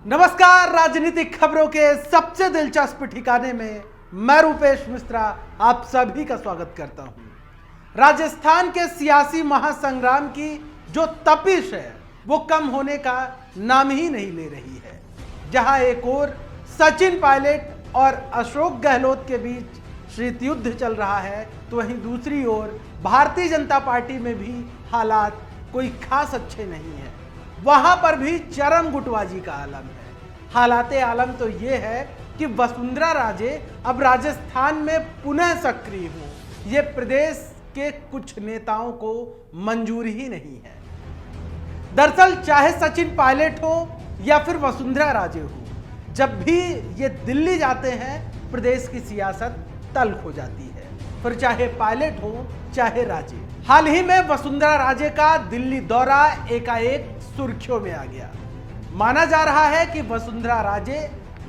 नमस्कार, राजनीतिक खबरों के सबसे दिलचस्प ठिकाने में मैं रूपेश मिश्रा आप सभी का स्वागत करता हूं। राजस्थान के सियासी महासंग्राम की जो तपिश है वो कम होने का नाम ही नहीं ले रही है। जहां एक ओर सचिन पायलट और अशोक गहलोत के बीच शीत युद्ध चल रहा है, तो वहीं दूसरी ओर भारतीय जनता पार्टी में भी हालात कोई खास अच्छे नहीं है। वहां पर भी चरम गुटबाजी का आलम है। हालाते आलम तो ये है कि वसुंधरा राजे अब राजस्थान में पुनः सक्रिय हो, ये प्रदेश के कुछ नेताओं को मंजूर ही नहीं है। दरअसल चाहे सचिन पायलट हो या फिर वसुंधरा राजे हो, जब भी ये दिल्ली जाते हैं प्रदेश की सियासत तल्ख हो जाती है, फिर चाहे पायलट हो चाहे राजे। हाल ही में वसुंधरा राजे का दिल्ली दौरा एकाएक सुर्खियों में आ गया। माना जा रहा है कि वसुंधरा राजे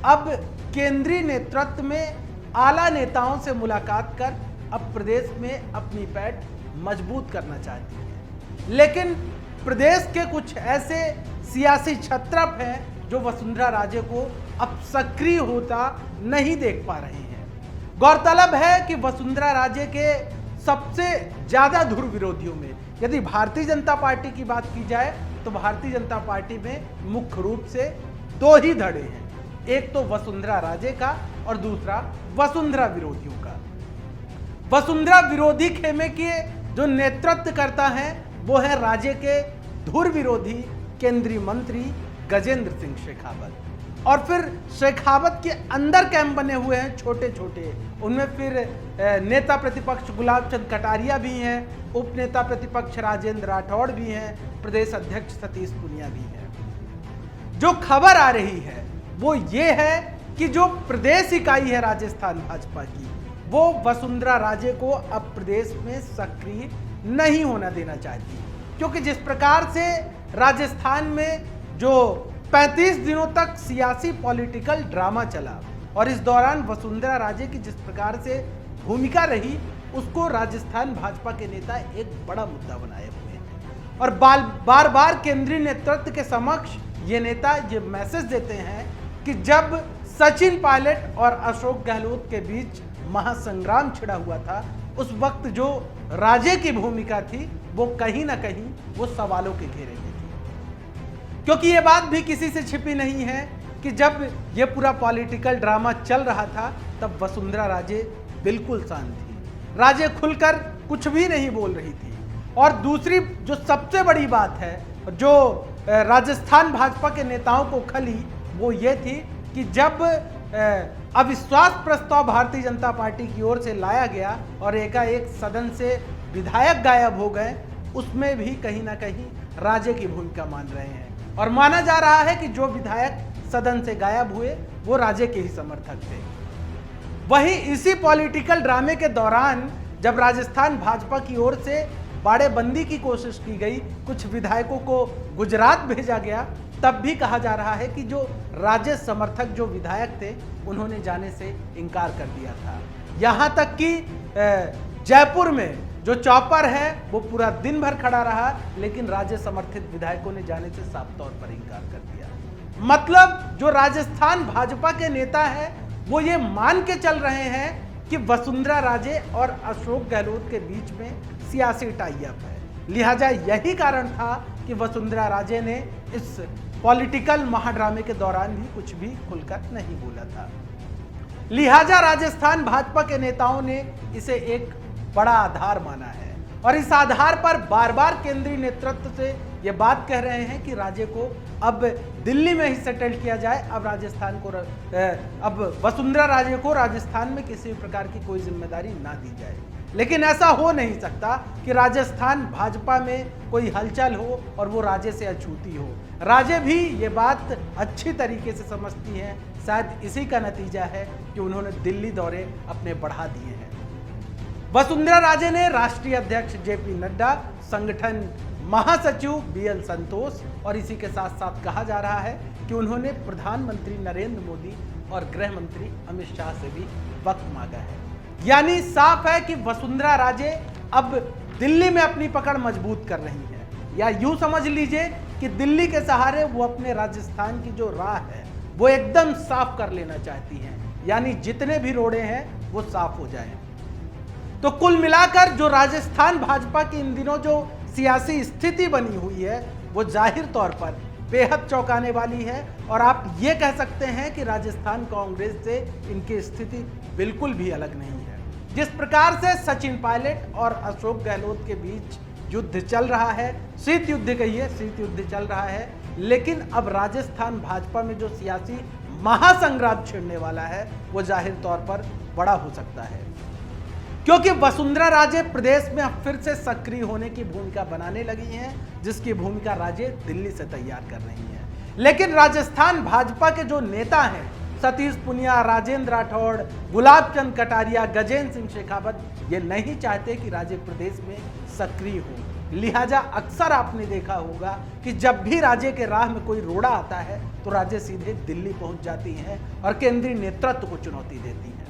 अब केंद्रीय नेतृत्व में आला नेताओं से मुलाकात कर अब प्रदेश में अपनी पैठ मजबूत करना चाहती है। लेकिन प्रदेश के कुछ ऐसे सियासी क्षत्रप हैं जो वसुंधरा राजे को अब सक्रिय होता नहीं देख पा रहे हैं। गौरतलब है कि वसुंधरा राजे के सबसे ज्यादा धुर विरोधियों में यदि भारतीय जनता पार्टी की बात की जाए तो भारतीय जनता पार्टी में मुख्य रूप से दो ही धड़े हैं, एक तो वसुंधरा राजे का और दूसरा वसुंधरा विरोधियों का। वसुंधरा विरोधी खेमे के जो नेतृत्व करता है वो है राजे के धुर विरोधी केंद्रीय मंत्री गजेंद्र सिंह शेखावत। और फिर शेखावत के अंदर कैंप बने हुए हैं छोटे छोटे, उनमें फिर नेता प्रतिपक्ष गुलाब चंद कटारिया भी हैं, उप नेता प्रतिपक्ष राजेंद्र राठौड़ भी हैं, प्रदेश अध्यक्ष सतीश पुनिया भी हैं। जो खबर आ रही है वो ये है कि जो प्रदेश इकाई है राजस्थान भाजपा की, वो वसुंधरा राजे को अब प्रदेश में सक्रिय नहीं होना देना चाहती, क्योंकि जिस प्रकार से राजस्थान में जो 35 दिनों तक सियासी पॉलिटिकल ड्रामा चला और इस दौरान वसुंधरा राजे की जिस प्रकार से भूमिका रही, उसको राजस्थान भाजपा के नेता एक बड़ा मुद्दा बनाए हुए हैं। और बार बार केंद्रीय नेतृत्व के समक्ष ये नेता ये मैसेज देते हैं कि जब सचिन पायलट और अशोक गहलोत के बीच महासंग्राम छिड़ा हुआ था, उस वक्त जो राजे की भूमिका थी वो कहीं ना कहीं वो सवालों के घेरे में थी। क्योंकि ये बात भी किसी से छिपी नहीं है कि जब ये पूरा पॉलिटिकल ड्रामा चल रहा था तब वसुंधरा राजे बिल्कुल शांत थी, राजे खुलकर कुछ भी नहीं बोल रही थी। और दूसरी जो सबसे बड़ी बात है जो राजस्थान भाजपा के नेताओं को खली, वो ये थी कि जब अविश्वास प्रस्ताव भारतीय जनता पार्टी की ओर से लाया गया और एकाएक सदन से विधायक गायब हो गए, उसमें भी कहीं ना कहीं राजे की भूमिका मान रहे हैं। और माना जा रहा है कि जो विधायक सदन से गायब हुए वो राजे के ही समर्थक थे। वहीं इसी पॉलिटिकल ड्रामे के दौरान जब राजस्थान भाजपा की ओर से बाड़ेबंदी की कोशिश की गई, कुछ विधायकों को गुजरात भेजा गया, तब भी कहा जा रहा है कि जो राजे समर्थक जो विधायक थे उन्होंने जाने से इनकार कर दिया था। यहां तक कि जयपुर में जो चॉपर है वो पूरा दिन भर खड़ा रहा, लेकिन राजे समर्थित विधायकों ने जाने से साफ तौर पर इनकार कर दिया। मतलब जो राजस्थान भाजपा के नेता है वो ये मान के चल रहे हैं कि वसुंधरा राजे और अशोक गहलोत के बीच में सियासी टाई अप है। लिहाजा यही कारण था कि वसुंधरा राजे ने इस पॉलिटिकल महाड्रामे के दौरान भी कुछ भी खुलकर नहीं बोला था। लिहाजा राजस्थान भाजपा के नेताओं ने इसे एक बड़ा आधार माना है और इस आधार पर बार बार केंद्रीय नेतृत्व से ये बात कह रहे हैं कि राजे को अब दिल्ली में ही सेटल किया जाए, अब राजस्थान को अब वसुंधरा राजे को राजस्थान में किसी प्रकार की कोई जिम्मेदारी ना दी जाए। लेकिन ऐसा हो नहीं सकता कि राजस्थान भाजपा में कोई हलचल हो और वो राजे से अछूती हो। राजे भी ये बात अच्छी तरीके से समझती हैं, शायद इसी का नतीजा है कि उन्होंने दिल्ली दौरे अपने बढ़ा दिए हैं। वसुंधरा राजे ने राष्ट्रीय अध्यक्ष जेपी नड्डा, संगठन महासचिव बीएल संतोष और इसी के साथ साथ कहा जा रहा है कि उन्होंने प्रधानमंत्री नरेंद्र मोदी और गृह मंत्री अमित शाह से भी वक्त मांगा है। यानी साफ है कि वसुंधरा राजे अब दिल्ली में अपनी पकड़ मजबूत कर रही है, या यूं समझ लीजिए कि दिल्ली के सहारे वो अपने राजस्थान की जो राह है वो एकदम साफ कर लेना चाहती हैं, यानी जितने भी रोड़े हैं वो साफ हो जाएं। तो कुल मिलाकर जो राजस्थान भाजपा की इन दिनों जो सियासी स्थिति बनी हुई है वो जाहिर तौर पर बेहद चौंकाने वाली है, और आप ये कह सकते हैं कि राजस्थान कांग्रेस से इनकी स्थिति बिल्कुल भी अलग नहीं है। जिस प्रकार से सचिन पायलट और अशोक गहलोत के बीच युद्ध चल रहा है, शीत युद्ध कहिए, शीत युद्ध चल रहा है, लेकिन अब राजस्थान भाजपा में जो सियासी महासंग्राम छिड़ने वाला है वो जाहिर तौर पर बड़ा हो सकता है, क्योंकि वसुंधरा राजे प्रदेश में अब फिर से सक्रिय होने की भूमिका बनाने लगी हैं, जिसकी भूमिका राजे दिल्ली से तैयार कर रही हैं। लेकिन राजस्थान भाजपा के जो नेता हैं, सतीश पुनिया, राजेंद्र राठौड़, गुलाब चंद कटारिया, गजेंद्र सिंह शेखावत, ये नहीं चाहते कि राजे प्रदेश में सक्रिय हो। लिहाजा अक्सर आपने देखा होगा कि जब भी राजे के राह में कोई रोड़ा आता है तो राजे सीधे दिल्ली पहुंच जाती हैं और केंद्रीय नेतृत्व को चुनौती देती हैं।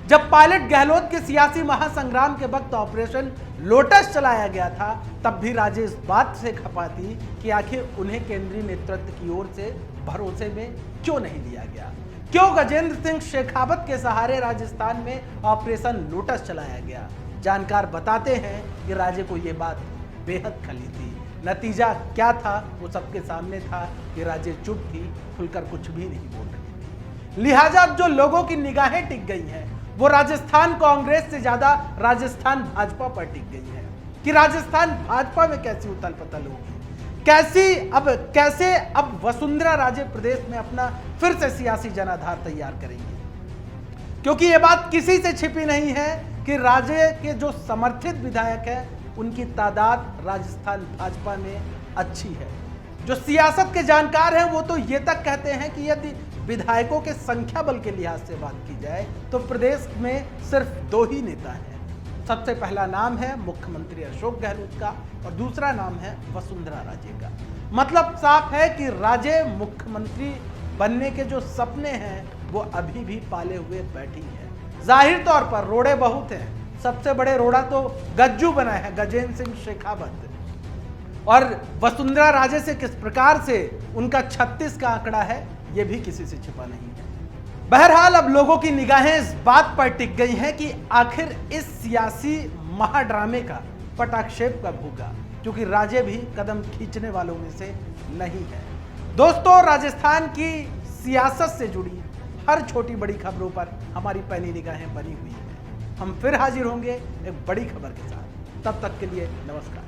जब पायलट गहलोत के सियासी महासंग्राम के वक्त ऑपरेशन लोटस चलाया गया था, तब भी राजे इस बात से खपा थी कि आखिर उन्हें केंद्रीय नेतृत्व की ओर से भरोसे में क्यों नहीं लिया गया, क्यों गजेंद्र सिंह शेखावत के सहारे राजस्थान में ऑपरेशन लोटस चलाया गया। जानकार बताते हैं कि राजे को यह बात बेहद खली थी। नतीजा क्या था वो सबके सामने था कि राजे चुप थी, खुलकर कुछ भी नहीं बोल रही थी। लिहाजा अब जो लोगों की निगाहें टिक गई हैं वो राजस्थान कांग्रेस से ज्यादा राजस्थान भाजपा पर टिक गई है कि राजस्थान भाजपा में कैसी उथल पुथल होगी, कैसे अब वसुंधरा राजे प्रदेश में अपना फिर से सियासी जनाधार तैयार करेंगे। क्योंकि यह बात किसी से छिपी नहीं है कि राजे के जो समर्थित विधायक हैं उनकी तादाद राजस्थान भाजपा में अच्छी है। जो सियासत के जानकार हैं वो तो ये तक कहते हैं कि यदि विधायकों के संख्या बल के लिहाज से बात की जाए तो प्रदेश में सिर्फ 2 ही नेता हैं। सबसे पहला नाम है मुख्यमंत्री अशोक गहलोत का और दूसरा नाम है वसुंधरा राजे का। मतलब साफ है कि राजे मुख्यमंत्री बनने के जो सपने हैं वो अभी भी पाले हुए बैठी हैं। जाहिर तौर पर रोड़े बहुत हैं, सबसे बड़े रोड़ा तो गज्जू बना है, गजेंद्र सिंह शेखावत, और वसुंधरा राजे से किस प्रकार से उनका 36 का आंकड़ा है ये भी किसी से छिपा नहीं है। बहरहाल अब लोगों की निगाहें इस बात पर टिक गई हैं कि आखिर इस सियासी महाड्रामे का पटाक्षेप कब होगा, क्योंकि राजे भी कदम खींचने वालों में से नहीं है। दोस्तों, राजस्थान की सियासत से जुड़ी हर छोटी बड़ी खबरों पर हमारी पैनी निगाहें बनी हुई है। हम फिर हाजिर होंगे एक बड़ी खबर के साथ। तब तक के लिए नमस्कार।